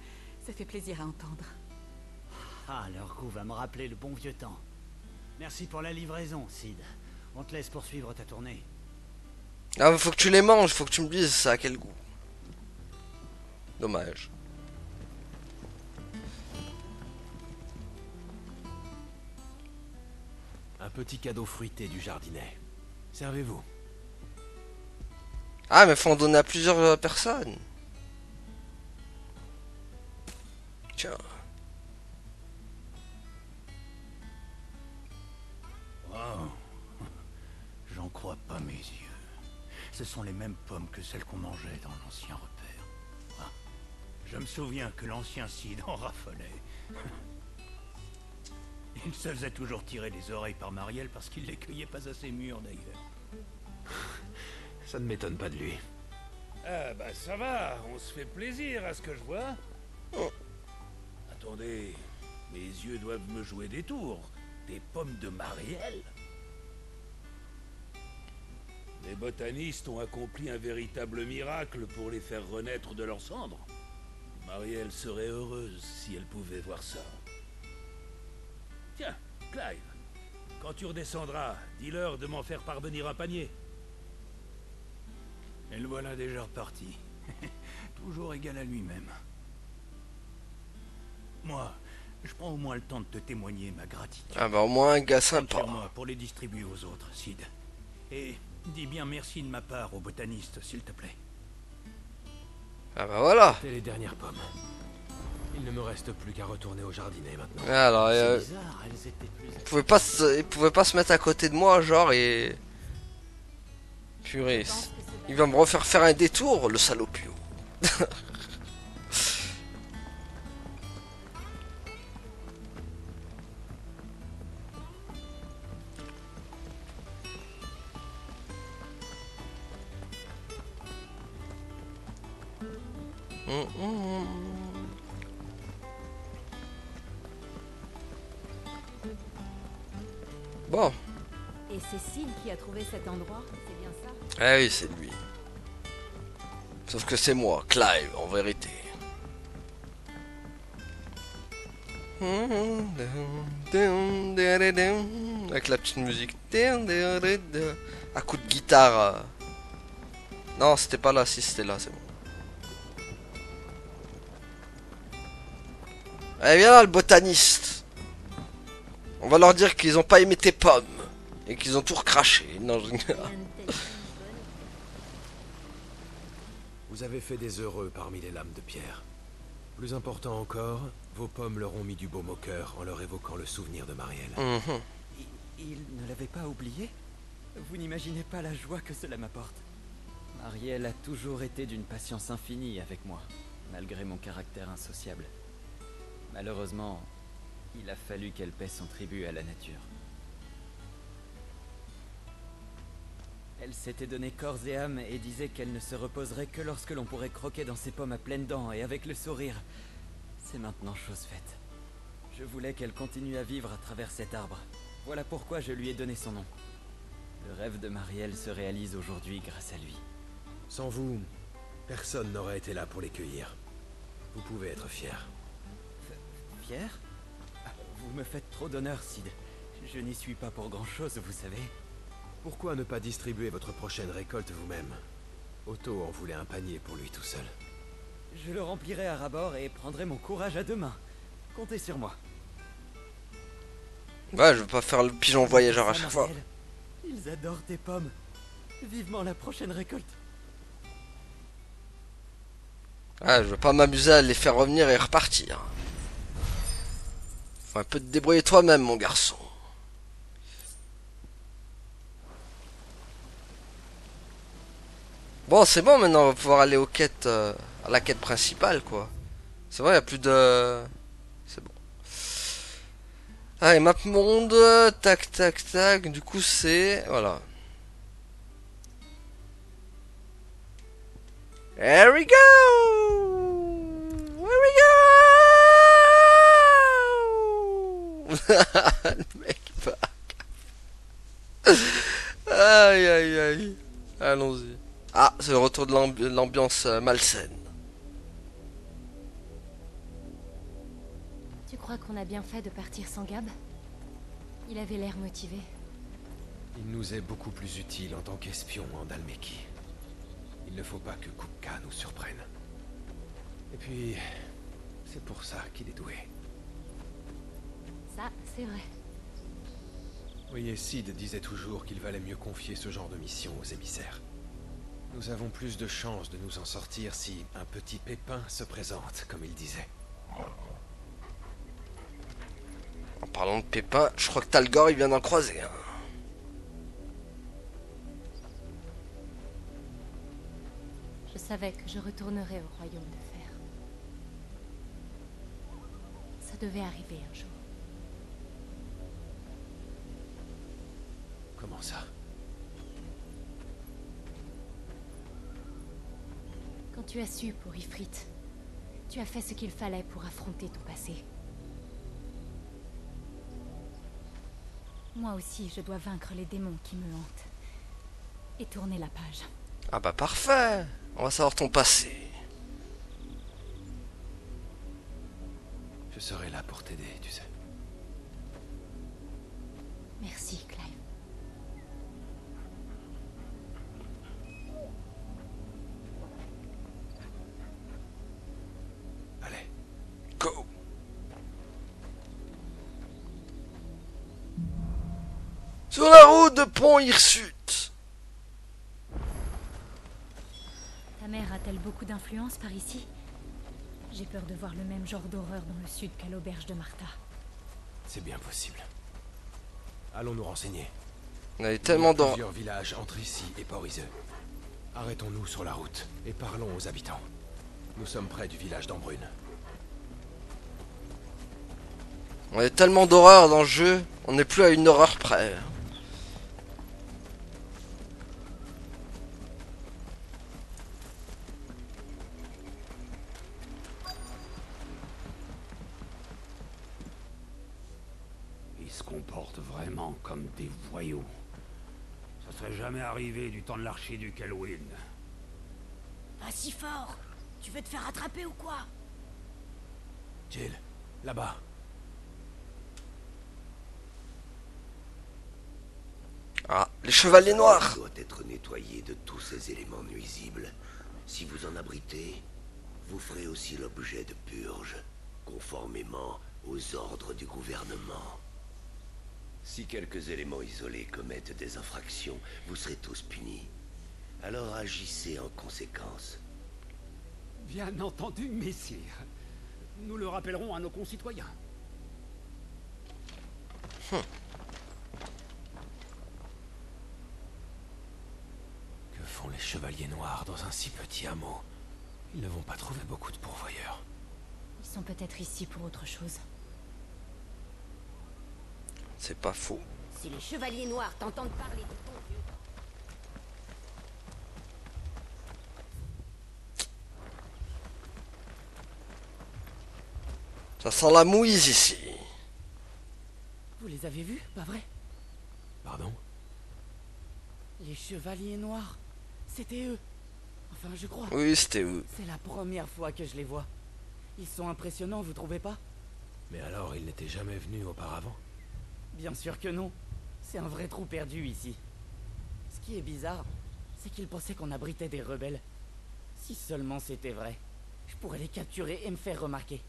Ça fait plaisir à entendre. Ah, leur goût va me rappeler le bon vieux temps. Merci pour la livraison, Sid. On te laisse poursuivre ta tournée. Ah, faut que tu les manges, faut que tu me dises ça a quel goût. Dommage. Un petit cadeau fruité du jardinet. Servez-vous. Ah, mais faut en donner à plusieurs personnes. Tiens. Wow. J'en crois pas mes yeux. Ce sont les mêmes pommes que celles qu'on mangeait dans l'ancien repère. Ah. Je me souviens que l'ancien Cid en raffolait. Il se faisait toujours tirer les oreilles par Marielle parce qu'il les cueillait pas assez mûrs d'ailleurs. Ça ne m'étonne pas de lui. Ah bah ça va, on se fait plaisir à ce que je vois. Oh. Attendez, mes yeux doivent me jouer des tours. Des pommes de Marielle? Les botanistes ont accompli un véritable miracle pour les faire renaître de leurs cendres. Marielle serait heureuse si elle pouvait voir ça. Tiens, Clive, quand tu redescendras, dis-leur de m'en faire parvenir un panier. Et le voilà déjà reparti. Toujours égal à lui-même. Moi, je prends au moins le temps de te témoigner ma gratitude. Ah bah au moins un gars sympa. Compte sur moi pour les distribuer aux autres, Sid. Et dis bien merci de ma part aux botanistes, s'il te plaît. Ah bah voilà. C'est les dernières pommes. Il ne me reste plus qu'à retourner au jardinet maintenant. Alors, C'est bizarre, elles étaient plus... il pouvait pas se mettre à côté de moi, genre, et... Purée. Il va me refaire faire un détour, le salopio. Bon. Et c'est Sid qui a trouvé cet endroit, c'est bien ça? Ah oui, c'est lui. Sauf que c'est moi, Clive, en vérité. Avec la petite musique. À coup de guitare. Non, c'était pas là, si c'était là, c'est bon. Allez, viens là, le botaniste. On va leur dire qu'ils ont pas aimé tes pommes. Et qu'ils ont tout recraché. Non, je... Vous avez fait des heureux parmi les lames de pierre. Plus important encore, vos pommes leur ont mis du baume au cœur en leur évoquant le souvenir de Marielle. Il ne l'avait pas oublié? Vous n'imaginez pas la joie que cela m'apporte. Marielle a toujours été d'une patience infinie avec moi, malgré mon caractère insociable. Malheureusement, il a fallu qu'elle paie son tribut à la nature. Elle s'était donné corps et âme et disait qu'elle ne se reposerait que lorsque l'on pourrait croquer dans ses pommes à pleines dents et avec le sourire. C'est maintenant chose faite. Je voulais qu'elle continue à vivre à travers cet arbre. Voilà pourquoi je lui ai donné son nom. Le rêve de Marielle se réalise aujourd'hui grâce à lui. Sans vous, personne n'aurait été là pour les cueillir. Vous pouvez être fier. Fier? Vous me faites trop d'honneur, Sid. Je n'y suis pas pour grand-chose, vous savez. Pourquoi ne pas distribuer votre prochaine récolte vous-même? Otto en voulait un panier pour lui tout seul. Je le remplirai à ras-bord et prendrai mon courage à deux mains. Comptez sur moi. Ouais, je veux pas faire le pigeon voyageur à chaque fois. Ils adorent tes pommes. Vivement la prochaine récolte. Ah, je veux pas m'amuser à les faire revenir et repartir. Faut un peu te débrouiller toi-même, mon garçon. Bon, c'est bon, maintenant, on va pouvoir aller aux quêtes, à la quête principale, quoi. C'est vrai, il n'y a plus de... C'est bon. Allez, map monde, tac, tac, tac. Du coup, c'est... Voilà. Here we go! Here we go! Le mec va... Aïe, aïe, aïe. Allons-y. Ah, c'est le retour de l'ambiance malsaine. Tu crois qu'on a bien fait de partir sans Gab? Il avait l'air motivé. Il nous est beaucoup plus utile en tant qu'espion en Dhalmekie. Il ne faut pas que Kupka nous surprenne. Et puis, c'est pour ça qu'il est doué. Ça, c'est vrai. Oui, et Sid disait toujours qu'il valait mieux confier ce genre de mission aux émissaires. Nous avons plus de chances de nous en sortir si un petit pépin se présente, comme il disait. En parlant de pépin, je crois que Talgor il vient d'en croiser. Hein. Je savais que je retournerais au royaume de fer. Ça devait arriver un jour. Comment ça? Quand tu as su pour Ifrit, tu as fait ce qu'il fallait pour affronter ton passé. Moi aussi, je dois vaincre les démons qui me hantent. Et tourner la page. Ah bah parfait. On va savoir ton passé. Je serai là pour t'aider, tu sais. Merci, Clive. Allez. Go. Sur la route de Pont-Hirsute. Ta mère a-t-elle beaucoup d'influence par ici? J'ai peur de voir le même genre d'horreur dans le sud qu'à l'auberge de Martha. C'est bien possible. Allons nous renseigner. On a tellement d'horreur. Plusieurs villages entre ici et Port-Iseux. Arrêtons-nous sur la route et parlons aux habitants. Nous sommes près du village d'Embrune. On a tellement d'horreur dans le jeu, on n'est plus à une horreur près. Ils se comportent vraiment comme des voyous. Ça serait jamais arrivé du temps de l'archiduc Elwyn. Pas si fort. Tu veux te faire attraper ou quoi? Jill, là-bas. Ah, les chevaliers noirs. Doit être nettoyé de tous ces éléments nuisibles. Si vous en abritez, vous ferez aussi l'objet de purges, conformément aux ordres du gouvernement. Si quelques éléments isolés commettent des infractions, vous serez tous punis. Alors agissez en conséquence. Bien entendu, messire. Nous le rappellerons à nos concitoyens. Que font les chevaliers noirs dans un si petit hameau? Ils ne vont pas trouver beaucoup de pourvoyeurs. Ils sont peut-être ici pour autre chose. C'est pas faux. Si les chevaliers noirs t'entendent parler de ton vieux... Ça sent la mouise ici. Vous les avez vus, pas vrai? Pardon? Les chevaliers noirs. C'était eux. Enfin, je crois. Oui, c'était eux. C'est la première fois que je les vois. Ils sont impressionnants, vous trouvez pas? Mais alors, ils n'étaient jamais venus auparavant? Bien sûr que non. C'est un vrai trou perdu ici. Ce qui est bizarre, c'est qu'ils pensaient qu'on abritait des rebelles. Si seulement c'était vrai, je pourrais les capturer et me faire remarquer.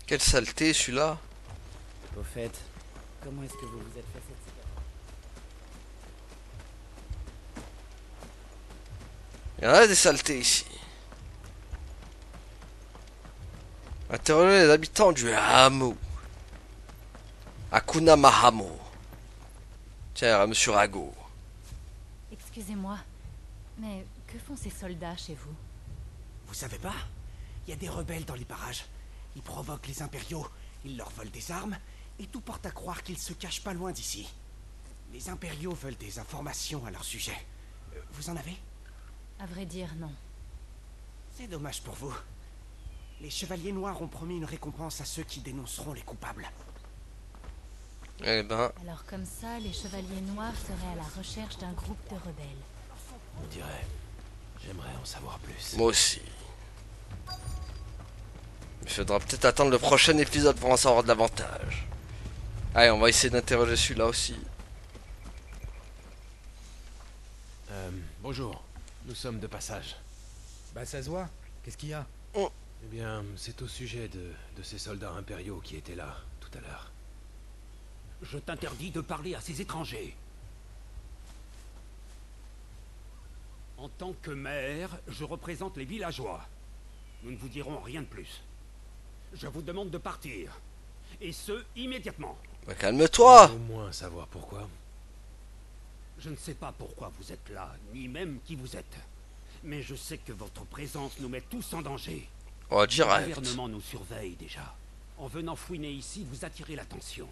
Quelle saleté celui-là. Au fait, comment est-ce que vous vous êtes fait cette cigarette? Il y en a des saletés ici. Interrogez les habitants du hameau. Hakuna Mahamo. Tiens, monsieur Rago. Excusez-moi, mais que font ces soldats chez vous? Vous savez pas? Il y a des rebelles dans les parages. Ils provoquent les impériaux, ils leur volent des armes, et tout porte à croire qu'ils se cachent pas loin d'ici. Les impériaux veulent des informations à leur sujet. Vous en avez? À vrai dire, non. C'est dommage pour vous. Les chevaliers noirs ont promis une récompense à ceux qui dénonceront les coupables. Eh ben... Alors comme ça, les chevaliers noirs seraient à la recherche d'un groupe de rebelles. On dirait. J'aimerais en savoir plus. Moi aussi. Il faudra peut-être attendre le prochain épisode pour en savoir davantage. Allez, on va essayer d'interroger celui-là aussi. Bonjour. Nous sommes de passage. Bah ça se voit. Qu'est-ce qu'il y a? Oh. Eh bien, c'est au sujet de ces soldats impériaux qui étaient là, tout à l'heure. Je t'interdis de parler à ces étrangers. En tant que maire, je représente les villageois. Nous ne vous dirons rien de plus. Je vous demande de partir. Et ce, immédiatement. Bah, calme-toi. Au moins savoir pourquoi. Je ne sais pas pourquoi vous êtes là, ni même qui vous êtes. Mais je sais que votre présence nous met tous en danger. Oh, direct. Le gouvernement nous surveille déjà. En venant fouiner ici, vous attirez l'attention.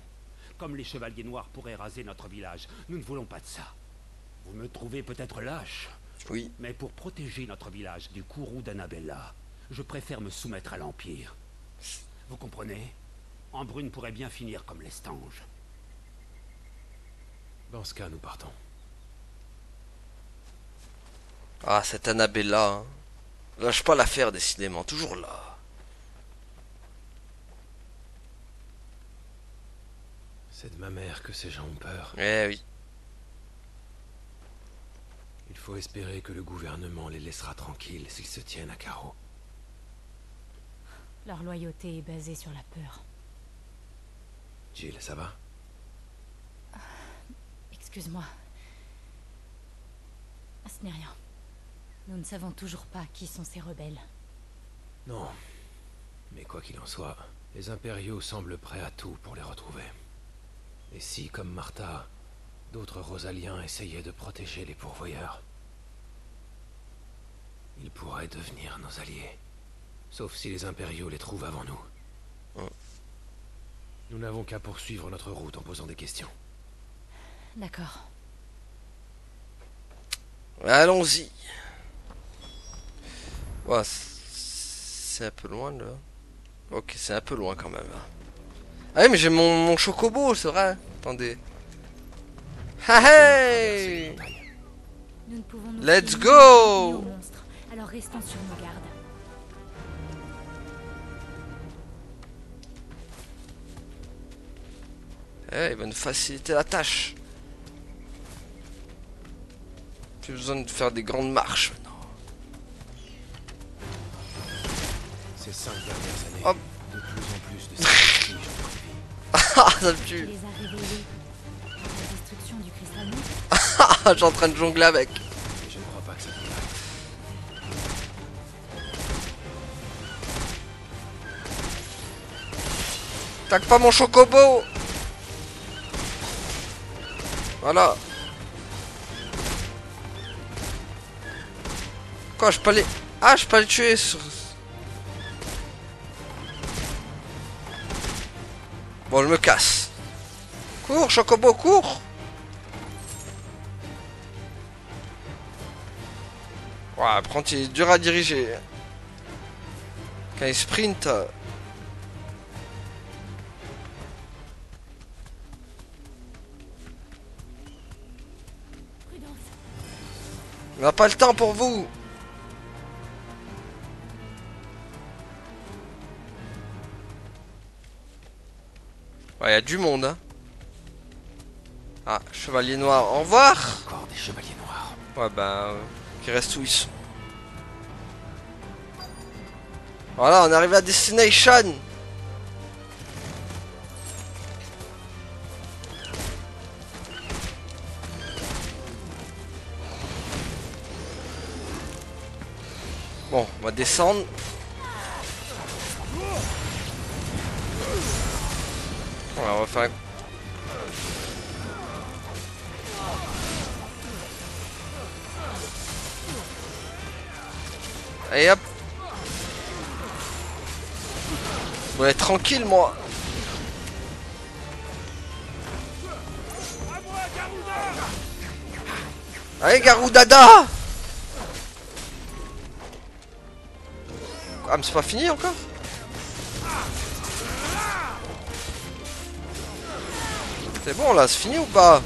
Comme les chevaliers noirs pourraient raser notre village, nous ne voulons pas de ça. Vous me trouvez peut-être lâche. Oui. Mais pour protéger notre village du courroux d'Annabella, je préfère me soumettre à l'Empire. Vous comprenez? Embrune pourrait bien finir comme l'Estange. Dans ce cas, nous partons. Ah, cette Annabella. Hein. Lâche pas l'affaire, décidément. Toujours là. C'est de ma mère que ces gens ont peur. Eh oui. Il faut espérer que le gouvernement les laissera tranquilles s'ils se tiennent à carreau. Leur loyauté est basée sur la peur. Jill, ça va? Excuse-moi. Ce n'est rien. Nous ne savons toujours pas qui sont ces rebelles. Non. Mais quoi qu'il en soit, les impériaux semblent prêts à tout pour les retrouver. Et si, comme Martha, d'autres Rosaliens essayaient de protéger les pourvoyeurs, ils pourraient devenir nos alliés. Sauf si les impériaux les trouvent avant nous. Nous n'avons qu'à poursuivre notre route en posant des questions. D'accord. Allons-y. Ouais, c'est un peu loin là. Ok, c'est un peu loin quand même. Ah oui, mais j'ai mon chocobo, c'est vrai. Attendez. Ha hey! Nous ne pouvons nous Let's fier go! ni aux monstres, alors restons sur nos gardes. Eh, il va nous faciliter la tâche. Plus besoin de faire des grandes marches maintenant. Ces 5 dernières années, hop. de plus en plus de sacrifices. Ah, ça me tue. Tu les as révélés. La destruction du cristal. Je suis en train de jongler avec. Je ne crois pas que ça Attaque pas mon chocobo. Voilà. Quoi, je peux les... Ah, je peux les tuer sur... Bon, je me casse. Cours, chocobo, cours. Ouais, apprenti, il est dur à diriger. Quand il sprint... On n'a pas le temps pour vous. Ouais, y a du monde, hein. Ah, chevalier noir, au revoir. Encore des chevaliers noirs. Ouais, bah... qui restent où ils sont. Voilà, on arrive à Destination. Bon, on va descendre. Voilà, on va faire un... Allez hop. Bon, être tranquille moi. Allez Garoudada. Ah mais c'est pas fini encore. C'est bon là, c'est fini ou pas?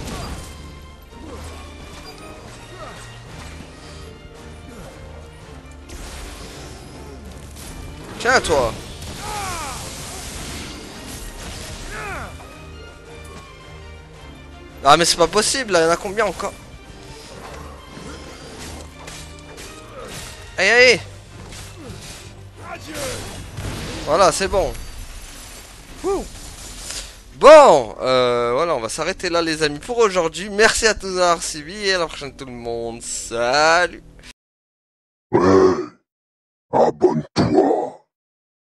Tiens toi. Ah mais c'est pas possible là, il y en a combien encore? Aïe aïe. Voilà c'est bon. Wouh. Bon, voilà, on va s'arrêter là les amis pour aujourd'hui. Merci à tous d'avoir suivi et à la prochaine tout le monde. Salut. Ouais, abonne-toi.